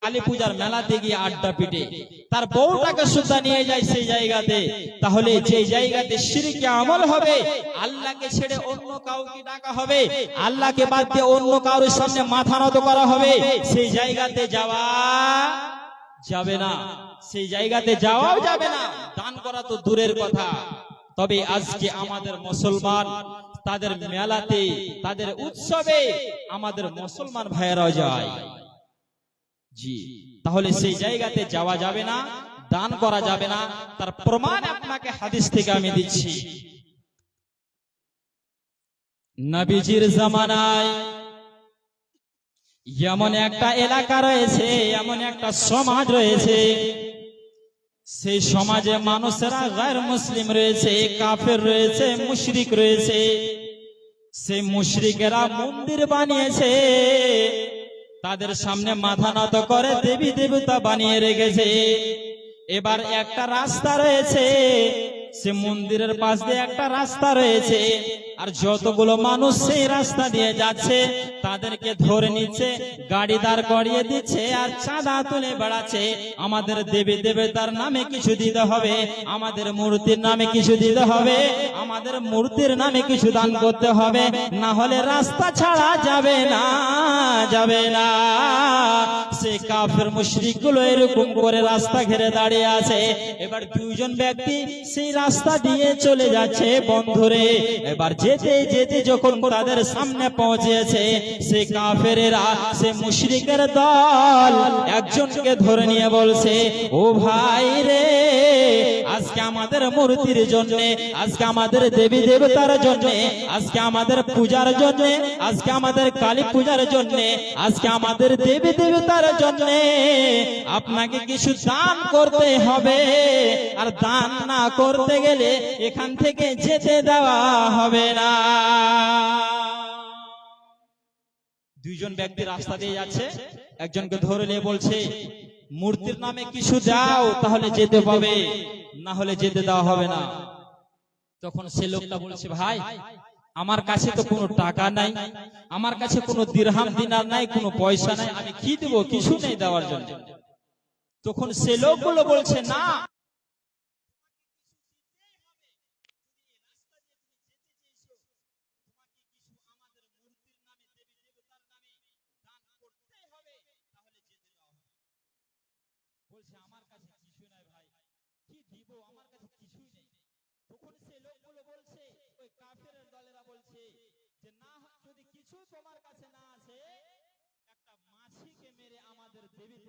কালী পূজার মেলাতে গিয়ে আড্ডা পিটে তার বউটাকে সুদ্ধা নিয়ে যায় সেই জায়গাতে, তাহলে যে জায়গাতে শিরকি আমল হবে, আল্লাহকে ছেড়ে অন্য কাউকে ডাকা হবে, আল্লাহকে বাদ দিয়ে অন্য কারোর সামনে মাথা নত করা হবে, সেই জায়গাতে যাওয়া যাবে না, সেই জায়গাতে যাওয়াও যাবে না, দান করা তো দূরের কথা। তবে আজকে আমাদের মুসলমান তাদের মেলাতে তাদের উৎসবে আমাদের মুসলমান ভাইয়েরাও যায়, জি, তাহলে সেই জায়গাতে যাওয়া যাবে না, দান করা যাবে না। তার প্রমাণ আপনাকে হাদিস থেকে আমি দিচ্ছি। নবীজির জামানায় এমন একটা এলাকা রয়েছে, এমন একটা সমাজ রয়েছে, সেই সমাজে মানুষেরা গায়র মুসলিম রয়েছে, কাফের রয়েছে, মুশরিক রয়েছে। সেই মুশরিকেরা মন্দির বানিয়েছে, তাদের সামনে মাথা নত করে দেবী দেবতা বানিয়ে রেখেছে। এবার একটা রাস্তা রয়েছে, সে মন্দিরের পাশ দিয়ে একটা রাস্তা রয়েছে, আর যতগুলো মানুষ সেই রাস্তা দিয়ে যাচ্ছে তাদেরকে ধরে নিচ্ছে, গাড়ি দাঁড় করিয়ে দিচ্ছে আর চাঁদা তুলে বেড়াচ্ছে। আমাদের দেবী দেবতার নামে কিছু দিতে হবে, আমাদের মূর্তির নামে কিছু দিতে হবে, আমাদের মূর্তির নামে কিছু দান করতে হবে, না হলে রাস্তা ছাড়া যাবে না, যাবে না। সে কাফের মুশরিক গুলো এরকম করে রাস্তা ঘিরে দাঁড়িয়ে আছে। এবার দুইজন ব্যক্তি সেই রাস্তা দিয়ে চলে যাচ্ছে বন্ধুরে। এবার যেতে যেতে যখন তাদের সামনে পৌঁছেছে, সে কাফেরেরা, সে মুশরিকের দল একজনকে ধরে নিয়ে বলছে, ও ভাই রে, আজকে আমাদের মূর্তির জন্য, আজকে আমাদের দেবী দেবতার জন্য, আজকে আমাদের পূজার জন্য, আজকে আমাদের কালী পূজার জন্য, আজকে আমাদের দেবী দেবতার জন্য আপনাকে কিছু দান করতে হবে, আর দান না করতে গেলে এখান থেকে যেতে দেওয়া হবে না। দুইজন ব্যক্তি রাস্তা দিয়ে যাচ্ছে, একজনকে ধরে নিয়ে বলছে, মূর্তির নামে কিছু দাও তাহলে যেতে পাবে, না হলে যেতে দেওয়া হবে না। তখন সে লোকটা বলছে, ভাই আমার কাছে তো কোনো টাকা নাই, আমার কাছে কোনো দিরহাম দিনার নাই, কোনো পয়সা নাই, আমি কি দেবো, কিছু নেই দেওয়ার জন্য। তখন সে লোকগুলো বলছে, না, বলছে আমার কাছে কিছু নাই ভাই, কি দিব, আমার কাছে কিছুই নেই। তখন সে লোকগুলো বলছে, ওই কাফেরের দলেরা বলছে যে, না, যদি কিছু তোমার কাছে না আছে, একটা মাছিকে মেরে আমাদের দেবী